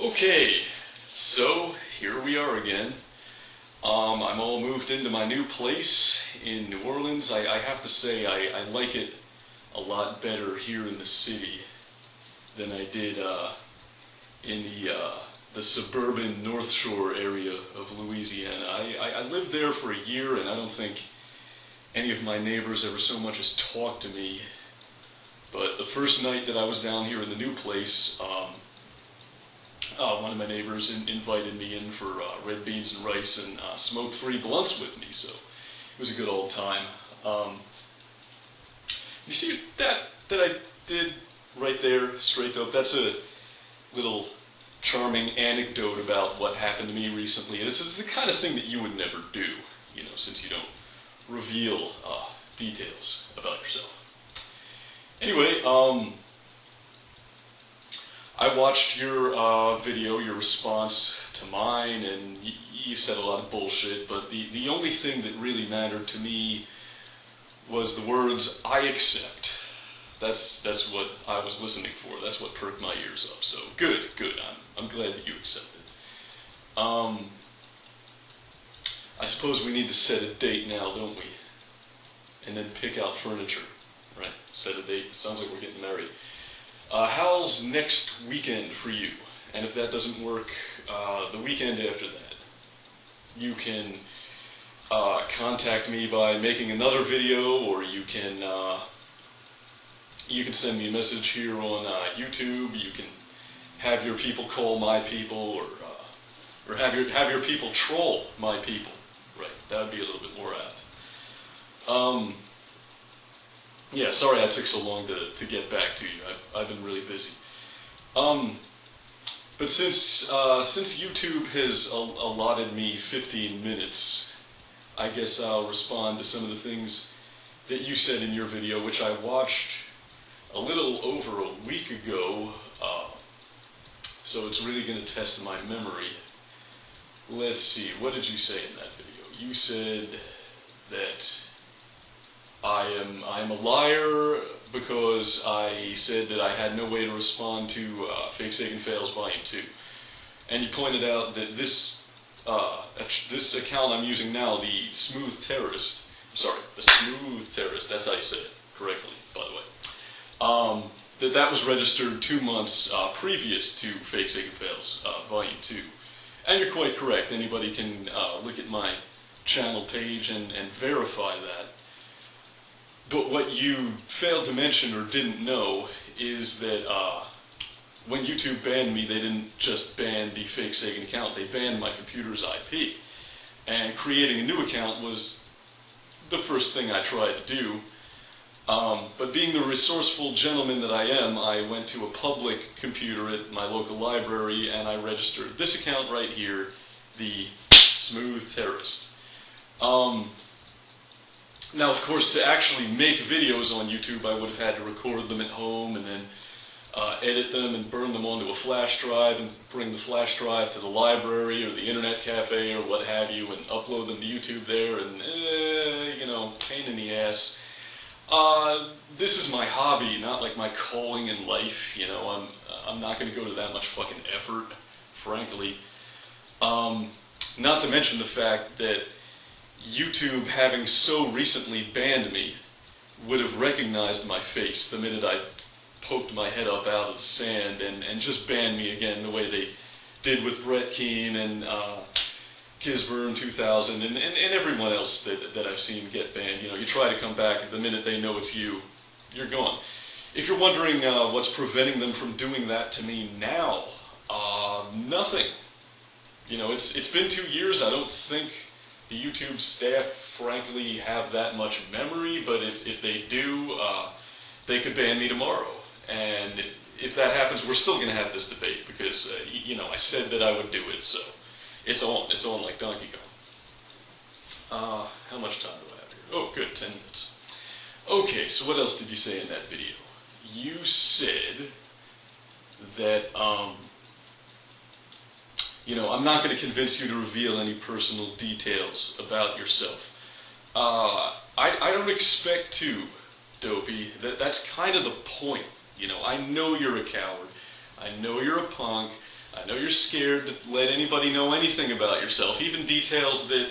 Okay, so here we are again. I'm all moved into my new place in New Orleans. I have to say I like it a lot better here in the city than I did in the suburban North Shore area of Louisiana. I lived there for a year, and I don't think any of my neighbors ever so much as talked to me. But the first night that I was down here in the new place, one of my neighbors invited me in for red beans and rice and smoked 3 blunts with me, so it was a good old time. You see that I did right there, straight up? That's a little charming anecdote about what happened to me recently. It's the kind of thing that you would never do, since you don't reveal details about yourself. Anyway, I watched your video, your response to mine, and you said a lot of bullshit, but the only thing that really mattered to me was the words, "I accept." That's what I was listening for. That's what perked my ears up. So good. I'm glad that you accepted. I suppose we need to set a date now, don't we? And then pick out furniture, right? Set a date. Sounds like we're getting married. How's next weekend for you? And if that doesn't work, the weekend after that. You can contact me by making another video, or you can send me a message here on YouTube. You can have your people call my people, or have your people troll my people. Right, that would be a little bit more apt. Yeah, sorry I took so long to get back to you. I've been really busy. But since YouTube has allotted me 15 minutes, I guess I'll respond to some of the things that you said in your video, which I watched a little over a week ago. So it's really going to test my memory. Let's see, what did you say in that video? You said that I'm a liar because I said that I had no way to respond to Fake Sagan Fails Volume 2. And you pointed out that this account I'm using now, the Smooth Terrorist, that's how you say it correctly, by the way, that was registered 2 months previous to Fake Sagan Fails Volume 2. And you're quite correct. Anybody can look at my channel page and verify that. But what you failed to mention or didn't know is that when YouTube banned me, they didn't just ban the Fake Sagan account, they banned my computer's IP. And creating a new account was the first thing I tried to do. But being the resourceful gentleman that I am, I went to a public computer at my local library and I registered this account right here, the Smooth Terrorist. Now, of course, to actually make videos on YouTube, I would have had to record them at home and then edit them and burn them onto a flash drive and bring the flash drive to the library or the internet cafe or what have you and upload them to YouTube there and, pain in the ass. This is my hobby, not like my calling in life, I'm not going to go to that much fucking effort, frankly. Not to mention the fact that YouTube, having so recently banned me, would have recognized my face the minute I poked my head up out of the sand and just banned me again the way they did with Brett Keane and Kisburn 2000 and everyone else that I've seen get banned. You try to come back, the minute they know it's you, you're gone. If you're wondering what's preventing them from doing that to me now, nothing. It's been 2 years. I don't think the YouTube staff, frankly, have that much memory, but if they do, they could ban me tomorrow. And if that happens, we're still going to have this debate because, I said that I would do it, so it's on like Donkey Kong. How much time do I have here? Oh, good, 10 minutes. Okay, so what else did you say in that video? You said that, I'm not going to convince you to reveal any personal details about yourself. I don't expect to, Dopey. That's kind of the point. I know you're a coward. I know you're a punk. I know you're scared to let anybody know anything about yourself, even details that,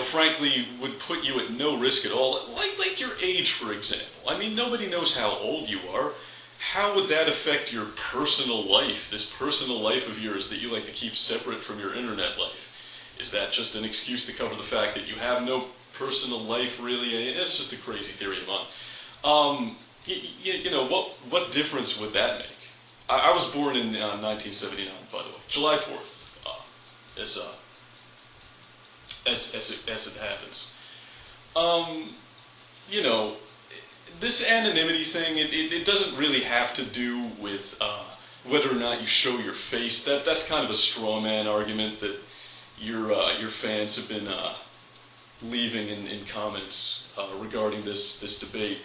frankly, would put you at no risk at all, like your age, for example. I mean, nobody knows how old you are. How would that affect your personal life, this personal life of yours that you like to keep separate from your internet life? Is that just an excuse to cover the fact that you have no personal life, really? It's just a crazy theory of mine. What difference would that make? I was born in 1979, by the way, July 4th, as it happens. This anonymity thing, it doesn't really have to do with whether or not you show your face. That's kind of a straw man argument that your fans have been leaving in comments regarding this debate.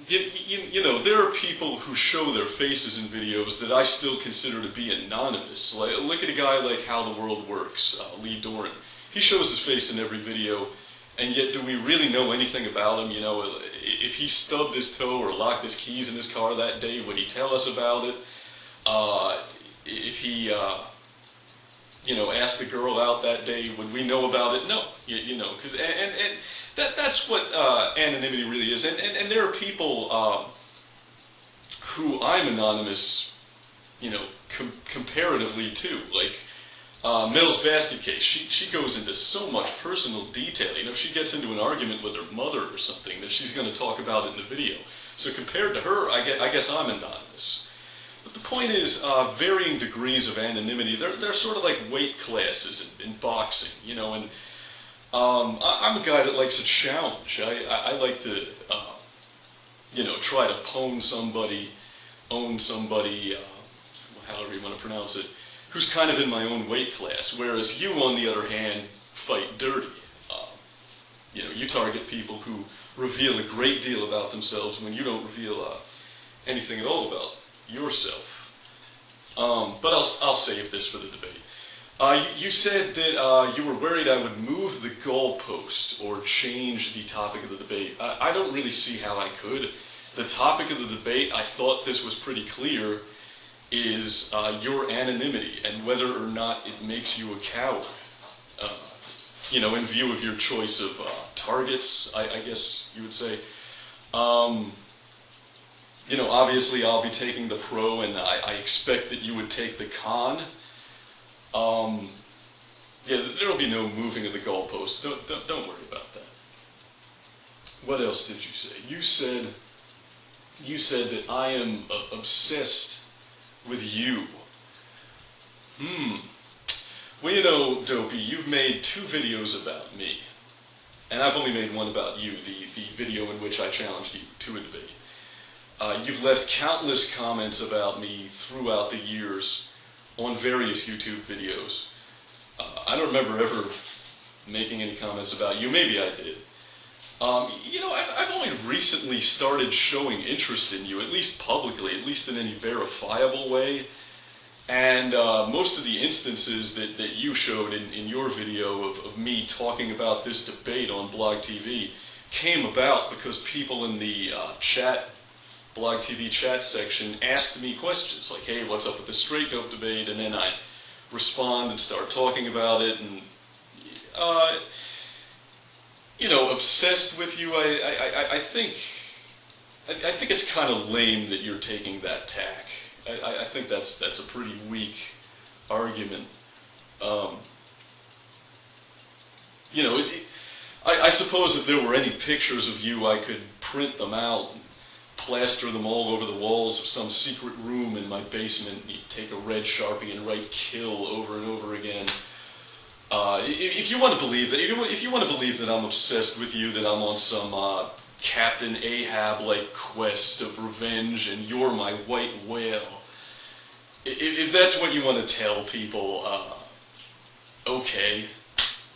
There are people who show their faces in videos that I still consider to be anonymous. Look at a guy like How the World Works, Lee Doran. He shows his face in every video, and yet do we really know anything about him? If he stubbed his toe or locked his keys in his car that day, would he tell us about it? If he, asked the girl out that day, would we know about it? No, and that's what anonymity really is. And there are people who I'm anonymous, comparatively to. Like Mills Basket Case, she goes into so much personal detail. She gets into an argument with her mother or something that she's going to talk about it in the video. So compared to her, I guess I'm anonymous. But the point is, varying degrees of anonymity, they're sort of like weight classes in boxing, and I'm a guy that likes a challenge. I like to, try to own somebody, however you want to pronounce it, who's kind of in my own weight class. Whereas you, on the other hand, fight dirty. You target people who reveal a great deal about themselves when you don't reveal anything at all about yourself. But I'll save this for the debate. You said that you were worried I would move the goalpost or change the topic of the debate. I don't really see how I could. The topic of the debate, I thought this was pretty clear, is your anonymity and whether or not it makes you a coward. In view of your choice of targets, I guess you would say. Obviously I'll be taking the pro, and I expect that you would take the con. There'll be no moving of the goalposts. Don't worry about that. What else did you say? You said that I am obsessed with you. Well, Dopey, you've made 2 videos about me, and I've only made one about you, the video in which I challenged you to a debate. You've left countless comments about me throughout the years on various YouTube videos. I don't remember ever making any comments about you. Maybe I did. I've only recently started showing interest in you, at least publicly, at least in any verifiable way. And most of the instances that you showed in your video of me talking about this debate on Blog TV came about because people in the Blog TV chat section asked me questions like, hey, what's up with the straight dope debate? And then I respond and start talking about it. And, obsessed with you, I think it's kind of lame that you're taking that tack. I think that's a pretty weak argument. I suppose if there were any pictures of you, I could print them out and plaster them all over the walls of some secret room in my basement. And you'd take a red Sharpie and write "kill" over and over again. If you want to believe that, if you want to believe that I'm obsessed with you, that I'm on some Captain Ahab-like quest of revenge, and you're my white whale. If that's what you want to tell people, okay,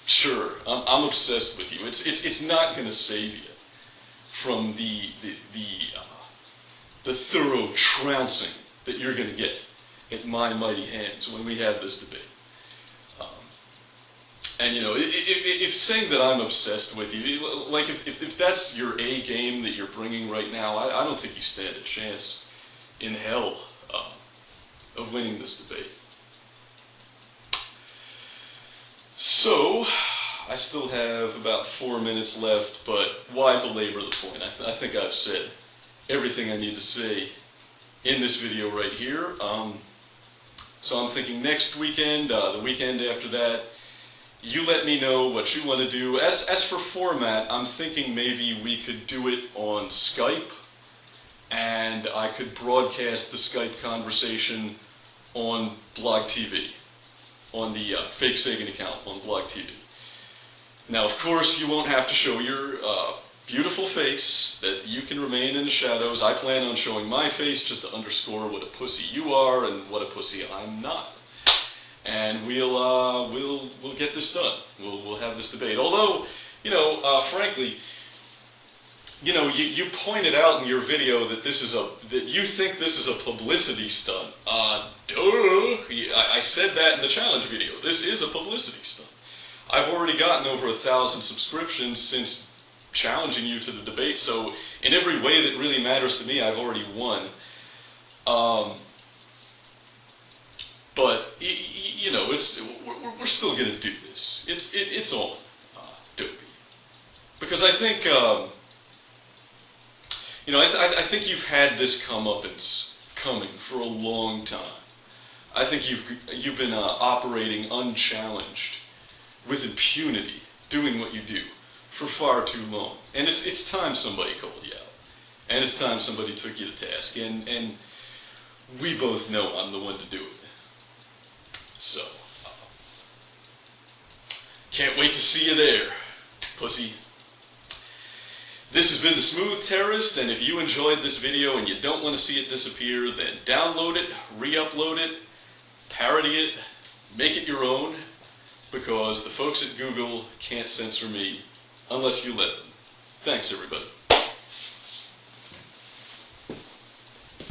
sure, I'm obsessed with you. It's not going to save you from the thorough trouncing that you're going to get at my mighty hands when we have this debate. And if saying that I'm obsessed with you, like if that's your A game that you're bringing right now, I don't think you stand a chance in hell of winning this debate. So, I still have about 4 minutes left, but why belabor the point? I think I've said everything I need to say in this video right here. So I'm thinking next weekend, the weekend after that, you let me know what you want to do. As for format, I'm thinking maybe we could do it on Skype, and I could broadcast the Skype conversation on Blog TV, on the Fake Sagan account on Blog TV. Now, of course, you won't have to show your beautiful face, that you can remain in the shadows. I plan on showing my face just to underscore what a pussy you are and what a pussy I'm not. And we'll get this done. We'll have this debate. Although, frankly, you pointed out in your video that that you think this is a publicity stunt. Duh! I said that in the challenge video. This is a publicity stunt. I've already gotten over 1,000 subscriptions since challenging you to the debate, so in every way that really matters to me, I've already won. But we're still going to do this. It's on, Dopey, because I think I think you've had this comeuppance coming for a long time. I think you've been operating unchallenged with impunity, doing what you do for far too long, and it's time somebody called you out, and it's time somebody took you to task, and we both know I'm the one to do it. So, can't wait to see you there, pussy. This has been The Smooth Terrorist, and if you enjoyed this video and you don't want to see it disappear, then download it, re-upload it, parody it, make it your own, because the folks at Google can't censor me unless you let them. Thanks, everybody.